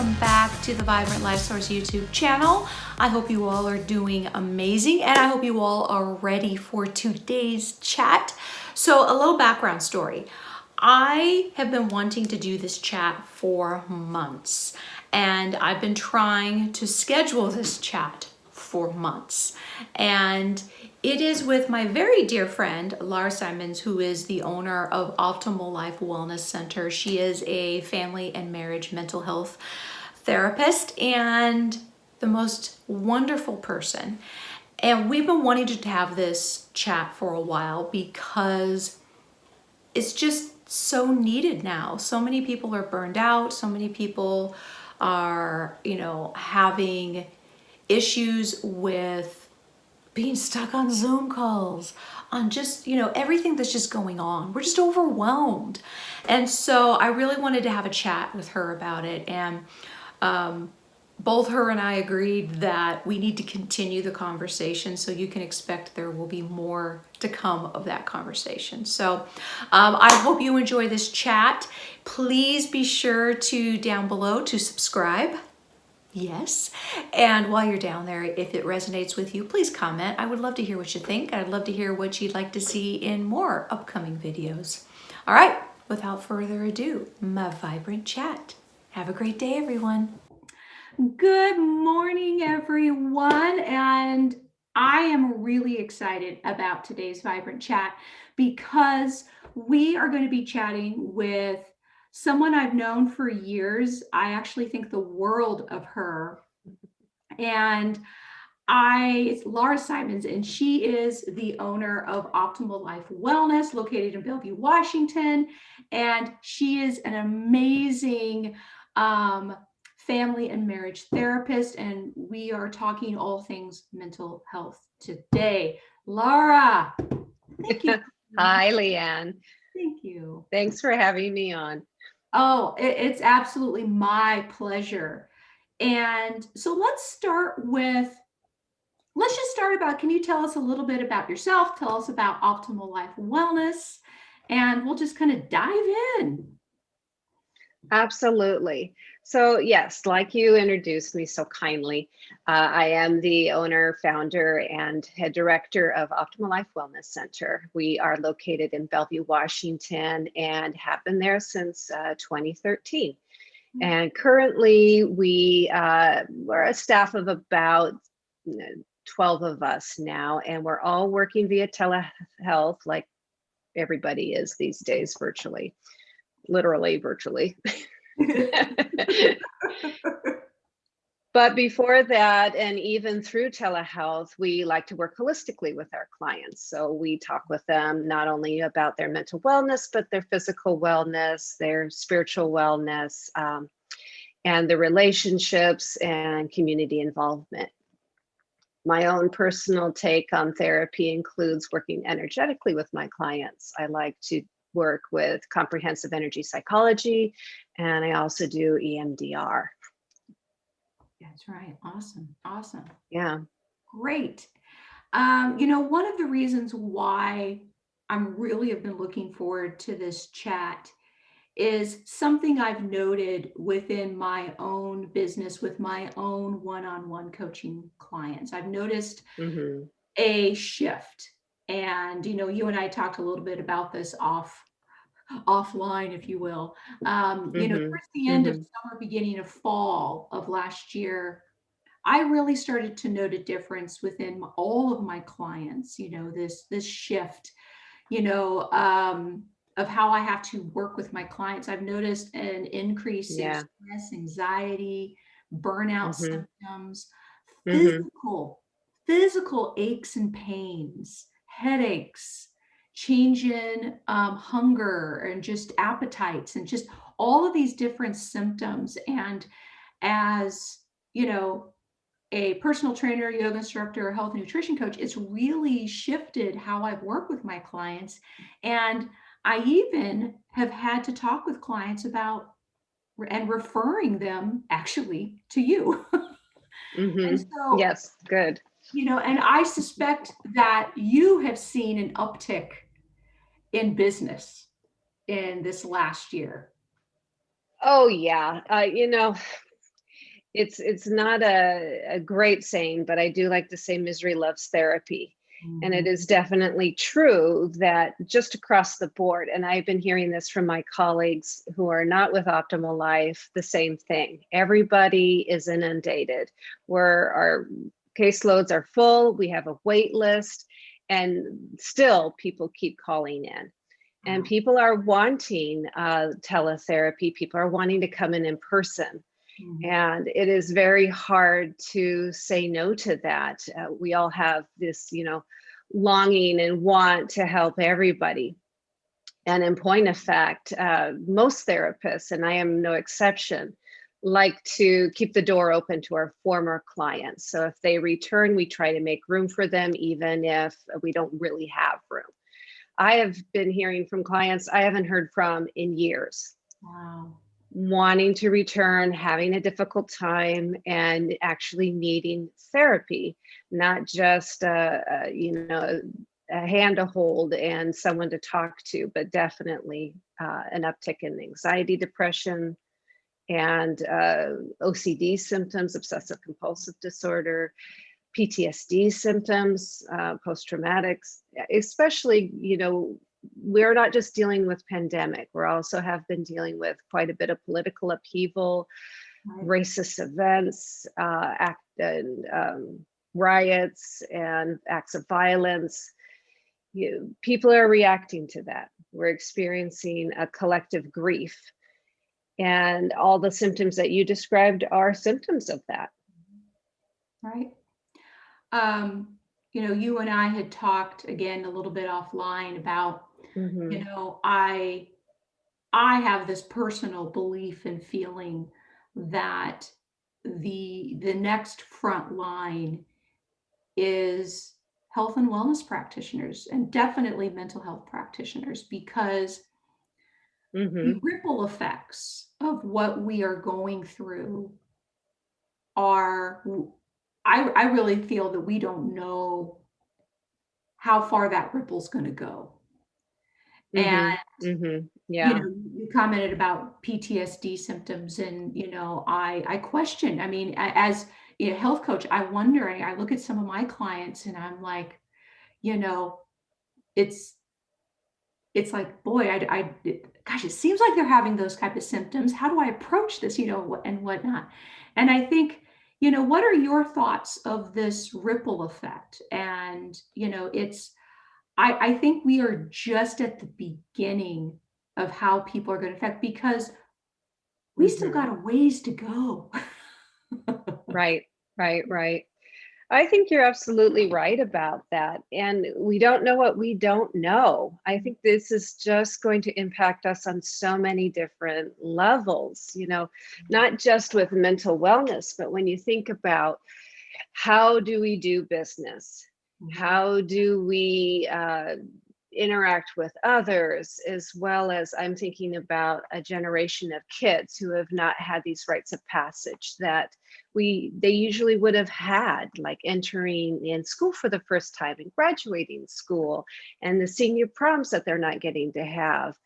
welcome back to the Vibrant Life Source YouTube channel. I hope you all are doing amazing, and I hope you all are ready for today's chat. So a little background story. I have been wanting to do this chat for months, and I've been trying to schedule this chat for months. And it is with my very dear friend, Lara Symonds, who is the owner of OptimalLife Wellness Center. She is a family and marriage mental health therapist and the most wonderful person. And we've been wanting to have this chat for a while because it's just so needed now. So many people are burned out. So many people are, having issues with being stuck on Zoom calls, on just, everything that's just going on. We're just overwhelmed. And so I really wanted to have a chat with her about it. And both her and I agreed that we need to continue the conversation, so you can expect there will be more to come of that conversation. So I hope you enjoy this chat. Please be sure to down below to subscribe. Yes. And while you're down there, if it resonates with you, please comment. I would love to hear what you think. I'd love to hear what you'd like to see in more upcoming videos. All right. Without further ado, my vibrant chat. Have a great day, everyone. Good morning, everyone. And I am really excited about today's vibrant chat because we are going to be chatting with someone I've known for years. I actually think the world of her. And it's Lara Symonds, and she is the owner of OptimalLife Wellness, located in Bellevue, Washington. And she is an amazing family and marriage therapist. And we are talking all things mental health today. Lara, thank you. Hi, Leanne. Thank you. Thanks for having me on. Oh, it's absolutely my pleasure. And so let's just start about, can you tell us a little bit about yourself? Tell us about Optimal Life Wellness, and we'll just kind of dive in. Absolutely. So yes, like you introduced me so kindly, I am the owner, founder, and head director of OptimalLife Wellness Center. We are located in Bellevue, Washington, and have been there since 2013. And currently, we're a staff of about 12 of us now, and we're all working via telehealth, like everybody is these days, virtually. Literally virtually. But before that, and even through telehealth, we like to work holistically with our clients. So we talk with them not only about their mental wellness, but their physical wellness, their spiritual wellness, and the relationships and community involvement. My own personal take on therapy includes working energetically with my clients. I like to work with comprehensive energy psychology, and I also do EMDR. That's right. Awesome. Awesome. Yeah. Great. One of the reasons why I'm really have been looking forward to this chat is something I've noted within my own business with my own one-on-one coaching clients. I've noticed a shift. And, you and I talked a little bit about this offline, if you will. Towards the end of summer, beginning of fall of last year, I really started to note a difference within all of my clients, this shift, of how I have to work with my clients. I've noticed an increase in stress, anxiety, burnout symptoms, physical aches and pains, headaches, change in hunger and just appetites, and just all of these different symptoms. And as a personal trainer, yoga instructor, health and nutrition coach, it's really shifted how I've worked with my clients. And I even have had to talk with clients about and referring them actually to you. And so, yes, good. And I suspect that you have seen an uptick in business in this last year. Oh, yeah. It's not a great saying, but I do like to say misery loves therapy. And it Mhm. is definitely true that just across the board, and I've been hearing this from my colleagues who are not with Optimal Life, the same thing. Everybody is inundated, where our caseloads are full, we have a wait list, and still people keep calling in. And Wow. people are wanting teletherapy, people are wanting to come in person. Mhm. And it is very hard to say no to that. We all have this, longing and want to help everybody. And in point of fact, most therapists, and I am no exception, like to keep the door open to our former clients. So if they return, we try to make room for them, even if we don't really have room. I have been hearing from clients I haven't heard from in years, Wow. wanting to return, having a difficult time, and actually needing therapy, not just a hand to hold and someone to talk to, but definitely an uptick in anxiety, depression, and OCD symptoms, obsessive compulsive disorder, PTSD symptoms, post-traumatics, especially, we're not just dealing with pandemic. We're also have been dealing with quite a bit of political upheaval, Right. racist events, riots and acts of violence. People are reacting to that. We're experiencing a collective grief. And all the symptoms that you described are symptoms of that. Right. Um, you and I had talked again a little bit offline about, Hmm. I have this personal belief and feeling that the next front line is health and wellness practitioners, and definitely mental health practitioners, because the Hmm. ripple effects of what we are going through are, I really feel that we don't know how far that ripple's going to go. And Hmm. Hmm. Yeah. you commented about PTSD symptoms, and I question. I mean, as a health coach, I look at some of my clients, and I'm like, you know, it's it's like, boy, gosh, it seems like they're having those type of symptoms. How do I approach this, and whatnot? And I think, what are your thoughts of this ripple effect? And, I think we are just at the beginning of how people are going to affect, because we still Hmm. got a ways to go. Right, right, right. I think you're absolutely right about that. And we don't know what we don't know. I think this is just going to impact us on so many different levels, not just with mental wellness, but when you think about how do we do business? Mhm. How do we interact with others, as well as I'm thinking about a generation of kids who have not had these rites of passage that they usually would have had, like entering in school for the first time and graduating school, and the senior proms that they're not getting to have.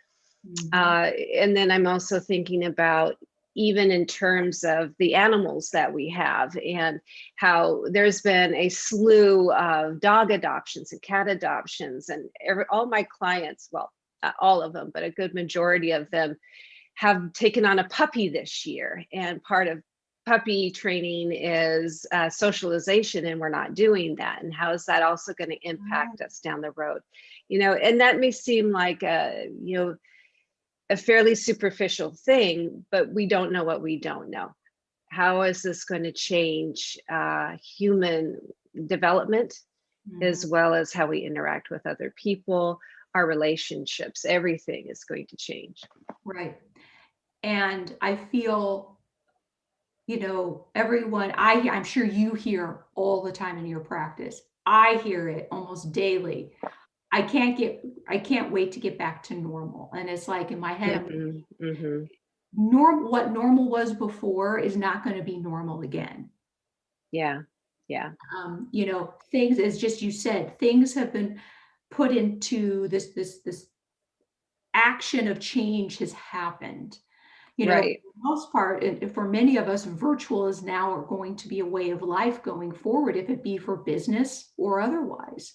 Mhm. And then I'm also thinking about, even in terms of the animals that we have, and how there's been a slew of dog adoptions and cat adoptions, and all my clients, well, not all of them, but a good majority of them have taken on a puppy this year. And part of puppy training is socialization, and we're not doing that. And how is that also going to Right. impact us down the road? And that may seem like a fairly superficial thing, but we don't know what we don't know. How is this going to change human development, as Mhm. well as how we interact with other people, our relationships? Everything is going to change. Right. And I feel, everyone, I'm sure you hear all the time in your practice. I hear it almost daily. I can't wait to get back to normal. And it's like in my head, Hmm. Hmm. what normal was before is not going to be normal again. Yeah. Yeah. Things, as just you said, things have been put into this action of change has happened. you know, for Right. the most part, for many of us, virtual is now going to be a way of life going forward, if it be for business or otherwise.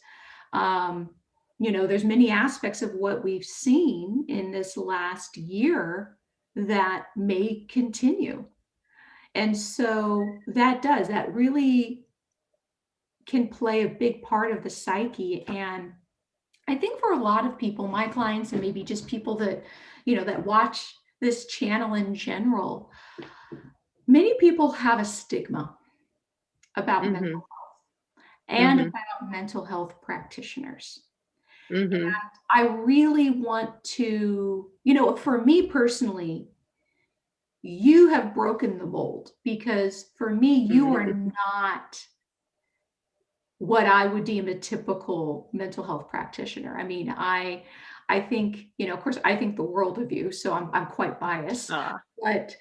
Um, you know, there's many aspects of what we've seen in this last year that may continue. And so that really can play a big part of the psyche. And I think for a lot of people, my clients, and maybe just people that, you know, that watch this channel in general, many people have a stigma about mental Mm-hmm. and Mm-hmm. about mental health practitioners. Mm-hmm. I really want to, you know, for me personally, you have broken the mold, because for me, you are not what I would deem a typical mental health practitioner. I mean, I think, you know, of course, I think the world of you, so I'm quite biased, Ah. but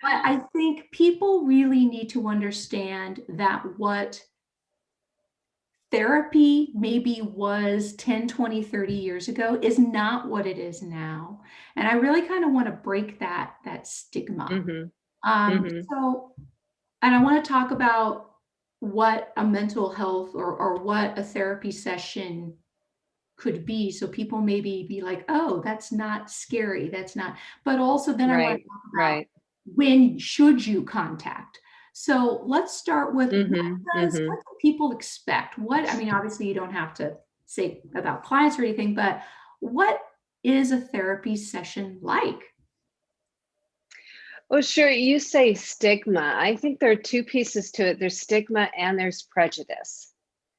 I think people really need to understand that what therapy maybe was 10, 20, 30 years ago is not what it is now. And I really kind of want to break that stigma. Mm-hmm. Um, Mm-hmm. so, and I want to talk about what a mental health, or what a therapy session could be. So people maybe be like, oh, that's not scary. That's not, but also then I want to Right. talk about Right. when should you contact. So let's start with Mm-hmm. Mm-hmm. what do people expect? What, I mean, obviously you don't have to say about clients or anything, but what is a therapy session like? Well, sure. You say stigma. I think there are two pieces to it. There's stigma and there's prejudice.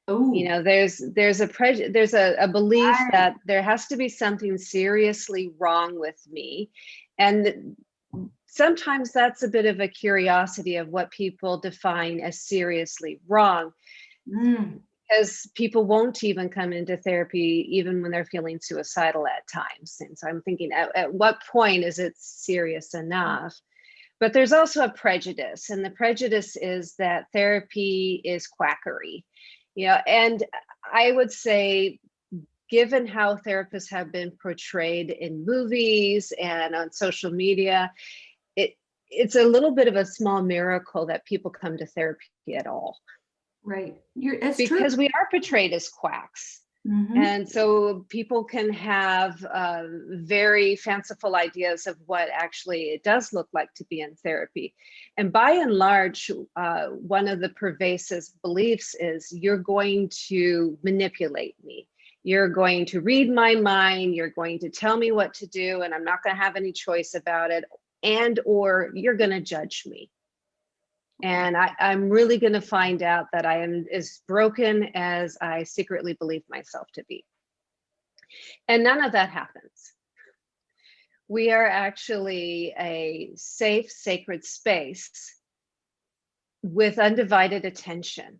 You Oh, know, there's a belief right. that there has to be something seriously wrong with me. And sometimes that's a bit of a curiosity of what people define as seriously wrong, Mm, because people won't even come into therapy even when they're feeling suicidal at times. And so I'm thinking, at what point is it serious enough? But there's also a prejudice, and the prejudice is that therapy is quackery. You know, and I would say, given how therapists have been portrayed in movies and on social media, it it's a little bit of a small miracle that people come to therapy at all, right. That's true. because we are portrayed as quacks. Hmm. And so people can have very fanciful ideas of what actually it does look like to be in therapy. And by and large, one of the pervasive beliefs is you're going to manipulate me. You're going to read my mind. You're going to tell me what to do, and I'm not going to have any choice about it. And or you're going to judge me. And I'm really going to find out that I am as broken as I secretly believe myself to be. And none of that happens. We are actually a safe, sacred space with undivided attention.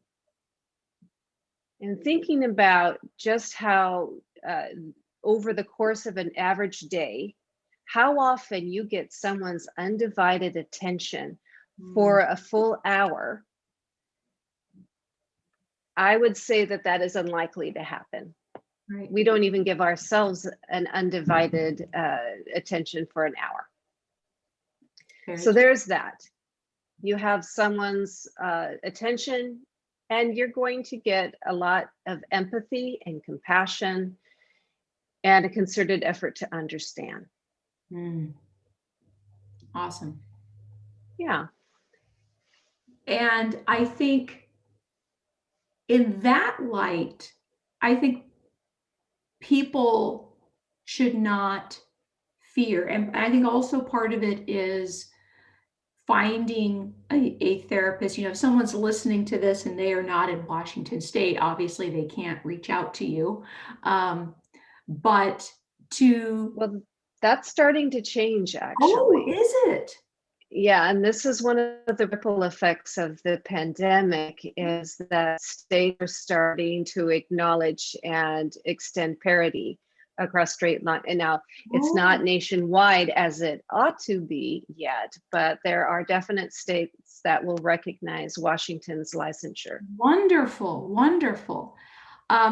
And thinking about just how, over the course of an average day, how often you get someone's undivided attention Mm, for a full hour, I would say that that is unlikely to happen. right. We don't even give ourselves an undivided attention for an hour. Very So true. there's that. You have someone's attention, and you're going to get a lot of empathy and compassion and a concerted effort to understand. Mm, awesome. Yeah. And I think in that light, I think people should not fear. And I think also part of it is finding a therapist. You know, if someone's listening to this and they are not in Washington State, obviously they can't reach out to you. Um, but to, Well, that's starting to change, oh, actually. is it? Yeah, and this is one of the ripple effects of the pandemic, is that states are starting to acknowledge and extend parity across straight line. And now it's not Oh, nationwide as it ought to be yet, but there are definite states that will recognize Washington's licensure. wonderful, wonderful.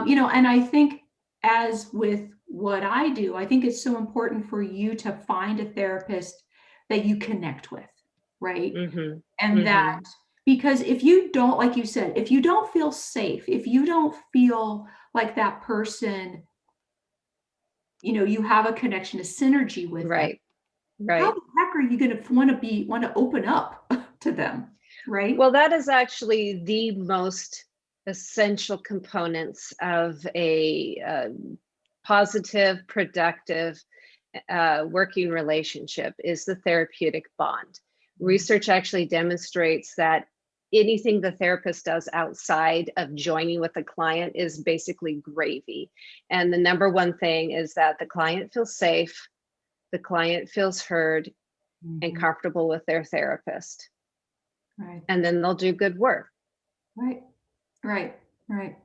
You know, and I think, as with what I do, I think it's so important for you to find a therapist that you connect with, right? Mm-hmm. And Mm-hmm. that, because if you don't, like you said, if you don't feel safe, if you don't feel like that person, you have a connection, a synergy with them, Right. how Right. the heck are you going to want to open up to them, right? Well, that is actually the most essential components of a positive, productive working relationship is the therapeutic bond. Research actually demonstrates that anything the therapist does outside of joining with the client is basically gravy. And the number one thing is that the client feels safe, the client feels heard and Mhm. comfortable with their therapist. Right, And then they'll do good work. right, right, right.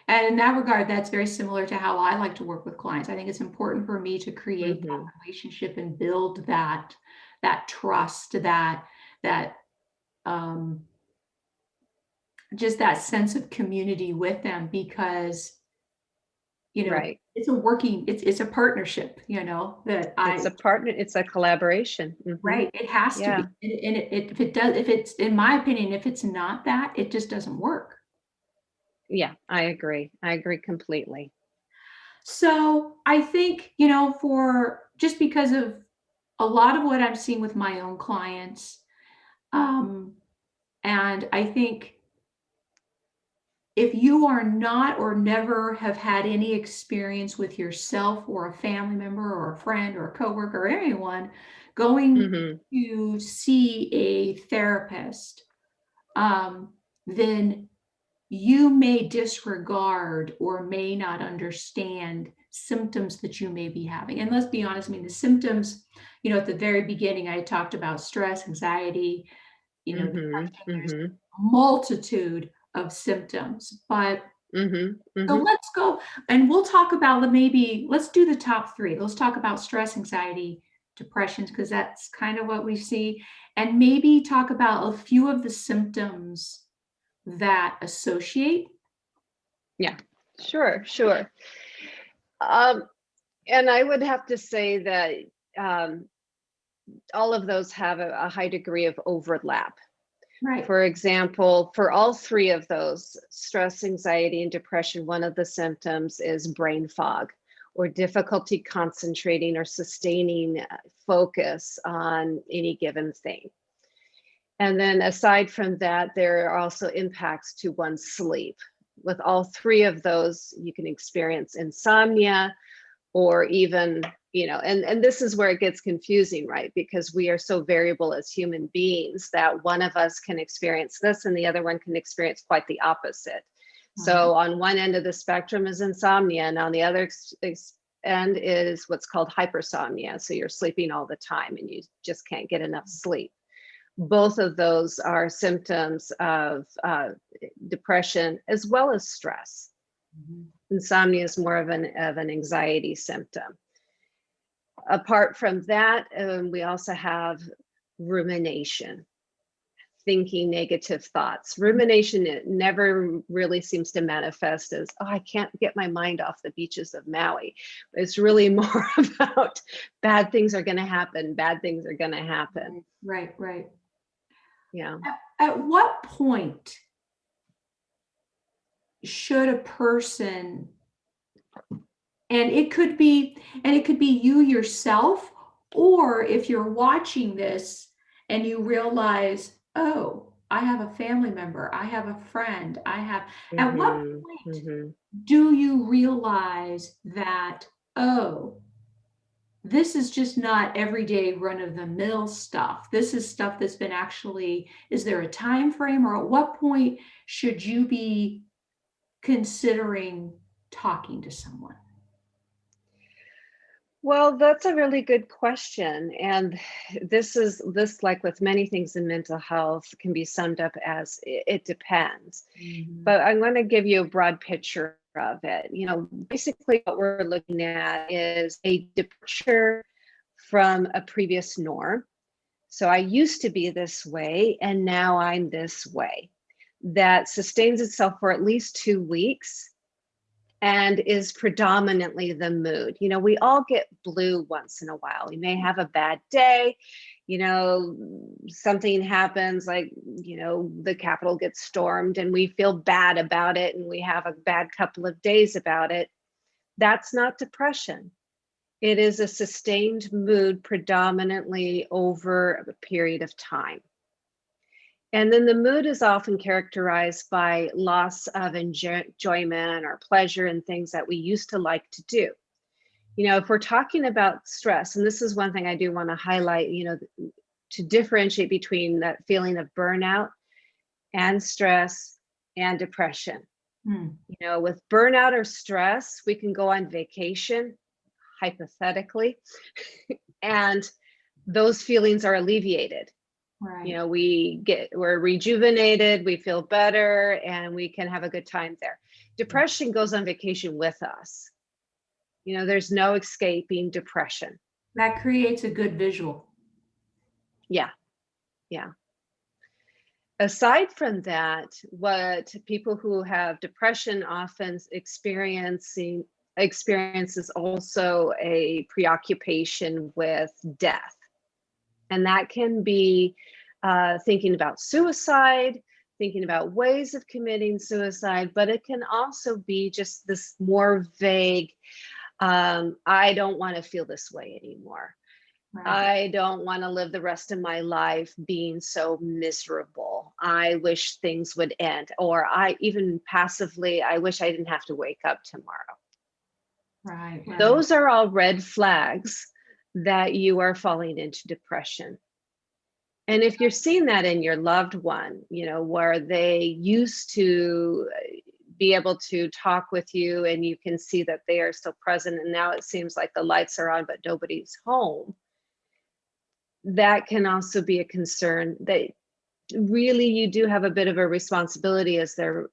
And in that regard, that's very similar to how I like to work with clients. I think it's important for me to create that Mm-hmm. relationship and build that trust, that um, just that sense of community with them, because Right. it's a partnership, that It's I a partner, it's a collaboration. Mm-hmm. right. It has to be. Yeah. If it does, if it's, in my opinion, if it's not that, it just doesn't work. Yeah, I agree. I agree completely. So I think, for just because of a lot of what I'm seeing with my own clients, um, and I think if you are not or never have had any experience with yourself or a family member or a friend or a coworker or anyone going Mm-hmm. to see a therapist, then you may disregard or may not understand symptoms that you may be having. And let's be honest, I mean, the symptoms, at the very beginning, I talked about stress, anxiety, Mm-hmm. depression. There's Mm-hmm. a multitude of symptoms. But Mm-hmm. so Mm-hmm. let's go and we'll talk about maybe let's do the top three. Let's talk about stress, anxiety, depressions, because that's kind of what we see. And maybe talk about a few of the symptoms that associate. Yeah, sure, sure. Um, and I would have to say that um, all of those have a high degree of overlap. Right. For example, for all three of those, stress, anxiety, and depression, one of the symptoms is brain fog or difficulty concentrating or sustaining focus on any given thing. And then aside from that, there are also impacts to one's sleep. With all three of those, you can experience insomnia, or even, and this is where it gets confusing, right? Because we are so variable as human beings that one of us can experience this and the other one can experience quite the opposite. Right. So on one end of the spectrum is insomnia, and on the other end is what's called hypersomnia. So you're sleeping all the time and you just can't get enough sleep. Both of those are symptoms of depression as well as stress. Mhm. Insomnia is more of an anxiety symptom. Apart from that, we also have rumination, thinking negative thoughts. Rumination, it never really seems to manifest as, oh, I can't get my mind off the beaches of Maui. It's really more about bad things are going to happen. Bad things are going to happen. Right, right. Yeah. At what point should a person, and it could be you yourself, or if you're watching this and you realize, oh, I have a family member, I have a friend, at what Mm-hmm. point Mm-hmm. do you realize that, oh, this is just not everyday run of the mill stuff. This is stuff that's been actually, is there a time frame, or at what point should you be considering talking to someone? Well, that's a really good question. And this, like with many things in mental health, can be summed up as it depends. Mhm. But I'm going to give you a broad picture of it. Basically, what we're looking at is a departure from a previous norm. So I used to be this way, and now I'm this way. That sustains itself for at least 2 weeks and is predominantly the mood. We all get blue once in a while. We may have a bad day. Something happens, like, the Capitol gets stormed and we feel bad about it and we have a bad couple of days about it. That's not depression. It is a sustained mood predominantly over a period of time. And then the mood is often characterized by loss of enjoyment or pleasure in things that we used to like to do. If we're talking about stress, and this is one thing I do want to highlight, to differentiate between that feeling of burnout and stress and depression. With burnout or stress, we can go on vacation, hypothetically, and those feelings are alleviated. Right. We're rejuvenated, we feel better, and we can have a good time there. Depression goes on vacation with us. There's no escaping depression. That creates a good visual. Yeah. Aside from that, what people who have depression often experiences also a preoccupation with death. And that can be thinking about suicide, thinking about ways of committing suicide, but it can also be just this more vague, I don't want to feel this way anymore. Right. I don't want to live the rest of my life being so miserable. I wish things would end. Or I even passively, I wish I didn't have to wake up tomorrow. Right. Those are all red flags that you are falling into depression. And if you're seeing that in your loved one, where they used to be able to talk with you and you can see that they are still present, and now it seems like the lights are on, but nobody's home, that can also be a concern that really you do have a bit of a responsibility as their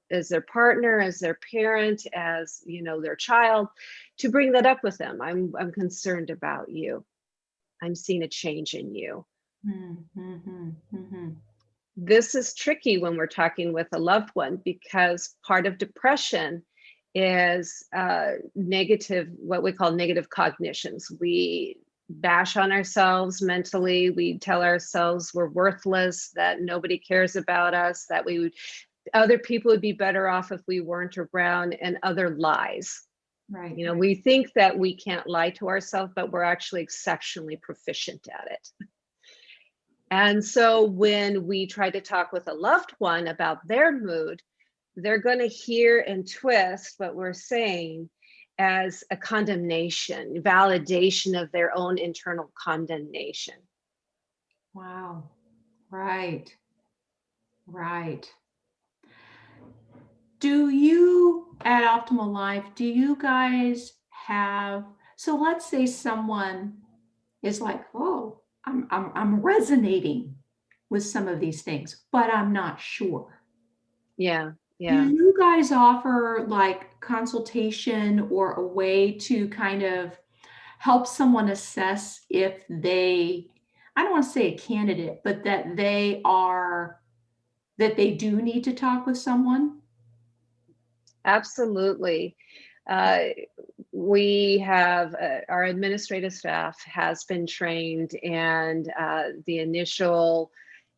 partner, as their parent, as their child, to bring that up with them. I'm concerned about you. I'm seeing a change in you. This is tricky when we're talking with a loved one, because part of depression is what we call negative cognitions. We bash on ourselves mentally. We tell ourselves we're worthless, that nobody cares about us, that other people would be better off if we weren't around, and other lies. Right. We think that we can't lie to ourselves, but we're actually exceptionally proficient at it. And so when we try to talk with a loved one about their mood, they're going to hear and twist what we're saying as a condemnation, validation of their own internal condemnation. Wow. Right. Do you, at OptimalLife, do you guys have, so let's say someone is like, oh, I'm resonating with some of these things, but I'm not sure. Yeah. Do you guys offer like consultation or a way to kind of help someone assess if they, I don't want to say a candidate, but that they do need to talk with someone? Absolutely. We have our administrative staff has been trained, and the initial,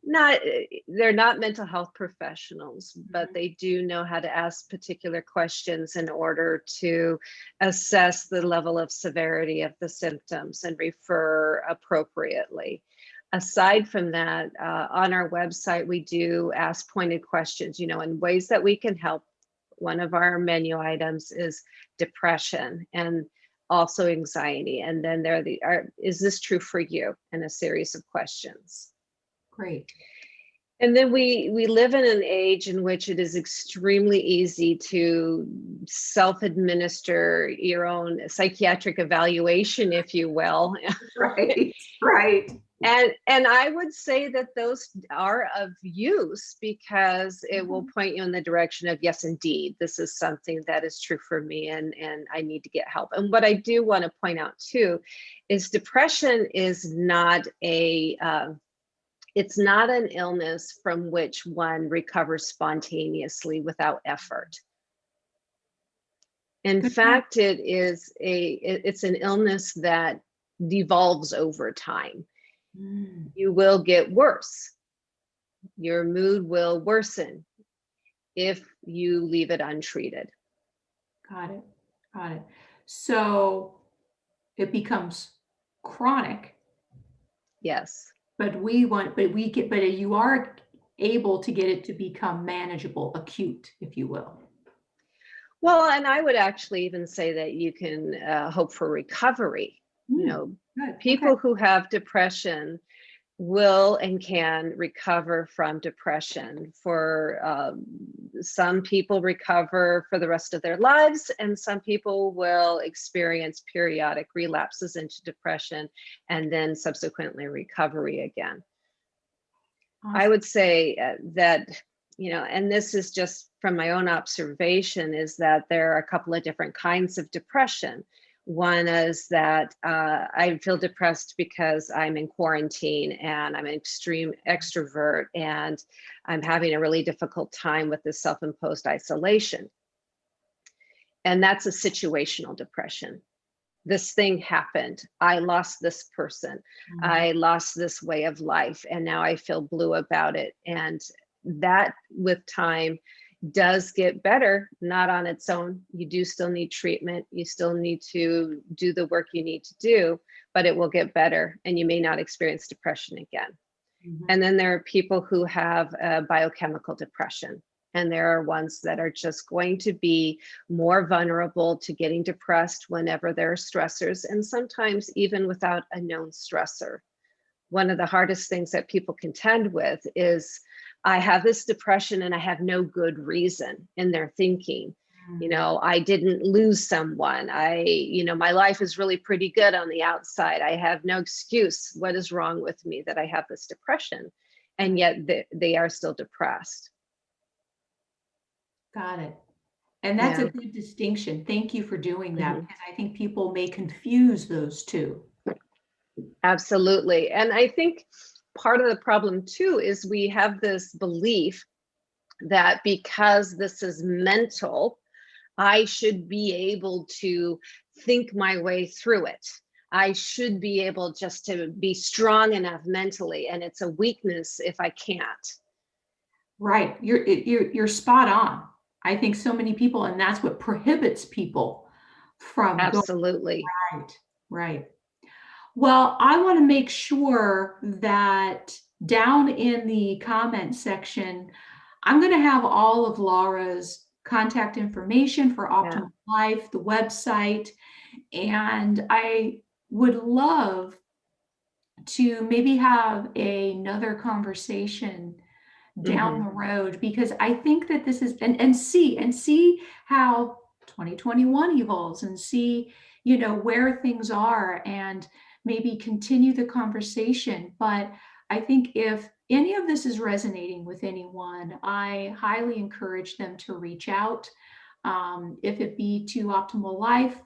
they're not mental health professionals, but they do know how to ask particular questions in order to assess the level of severity of the symptoms and refer appropriately. Aside from that, on our website, we do ask pointed questions, in ways that we can help. One of our menu items is depression and also anxiety. And then is this true for you? And a series of questions. Great. And then we live in an age in which it is extremely easy to self-administer your own psychiatric evaluation, if you will. Right. And I would say that those are of use, because it will point you in the direction of, yes, indeed, this is something that is true for me, and I need to get help. And what I do want to point out too is depression is not it's not an illness from which one recovers spontaneously without effort. In fact, it's an illness that devolves over time. you will get worse. Your mood will worsen if you leave it untreated. Got it. Got it. So it becomes chronic, Yes. but you are able to get it to become manageable, acute, if you will. Well, and I would actually even say that you can hope for recovery. You know, Good. Okay. people who have depression will and can recover from depression. For some people recover for the rest of their lives, and some people will experience periodic relapses into depression and then subsequently recovery again. Awesome. I would say that, you know, and this is just from my own observation, is that there are a couple of different kinds of depression. One is that I feel depressed because I'm in quarantine and I'm an extreme extrovert and I'm having a really difficult time with this self-imposed isolation. And that's a situational depression. This thing happened. I lost this person. I lost this way of life, and now I feel blue about it. And that, with time, does get better, not on its own. You do still need treatment. You still need to do the work you need to do, but it will get better, and you may not experience depression again. And then there are people who have biochemical depression. And there are ones that are just going to be more vulnerable to getting depressed whenever there are stressors, and sometimes even without a known stressor. One of the hardest things that people contend with is, I have this depression and I have no good reason in their thinking. You know, I didn't lose someone. My life is really pretty good on the outside. I have no excuse. What is wrong with me that I have this depression? And yet they are still depressed. Got it. And that's Yeah. a good distinction. Thank you for doing that, Mhm. because I think people may confuse those two. Absolutely. And I think part of the problem too is we have this belief that because this is mental, I should be able to think my way through it. I should be able just to be strong enough mentally, and it's a weakness if I can't. Right. You're spot on. I think so many people, and that's what prohibits people from going. Absolutely. Right. Right. Well, I want to make sure that down in the comment section, I'm going to have all of Laura's contact information for Yeah. Optimal Life, the website, and I would love to maybe have another conversation down the road, because I think that this is, and see how 2021 evolves, and see, where things are, and maybe continue the conversation. But I think if any of this is resonating with anyone, I highly encourage them to reach out, if it be to Optimal Life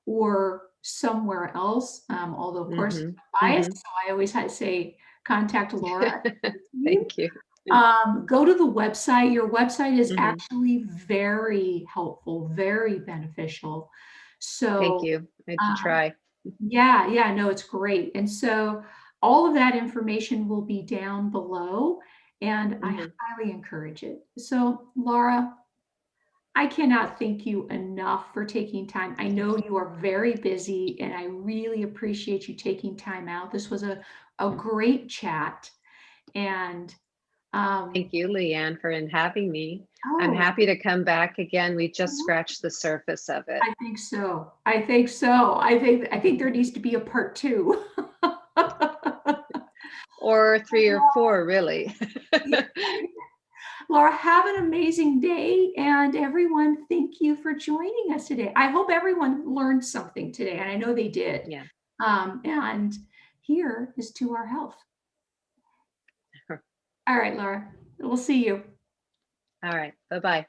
or somewhere else. Although, of course, I'm biased, so I always had to say contact Laura. Thank you. Go to the website. Your website is actually very helpful, very beneficial. Thank So, you. I um, try. yeah, no, it's great. And so all of that information will be down below, and I highly encourage it. So, Laura, I cannot thank you enough for taking time. I know you are very busy, and I really appreciate you taking time out. This was a great chat. And Thank you, Leanne, for having me. I'm oh, happy to come back again. We just scratched the surface of it. I think so. I think so. I think there needs to be a part two. Or 3 or 4, really. Laura, have an amazing day. And everyone, thank you for joining us today. I hope everyone learned something today, and I know they did. Yeah. And here is to our health. All right, Laura, we'll see you. All right. Bye-bye.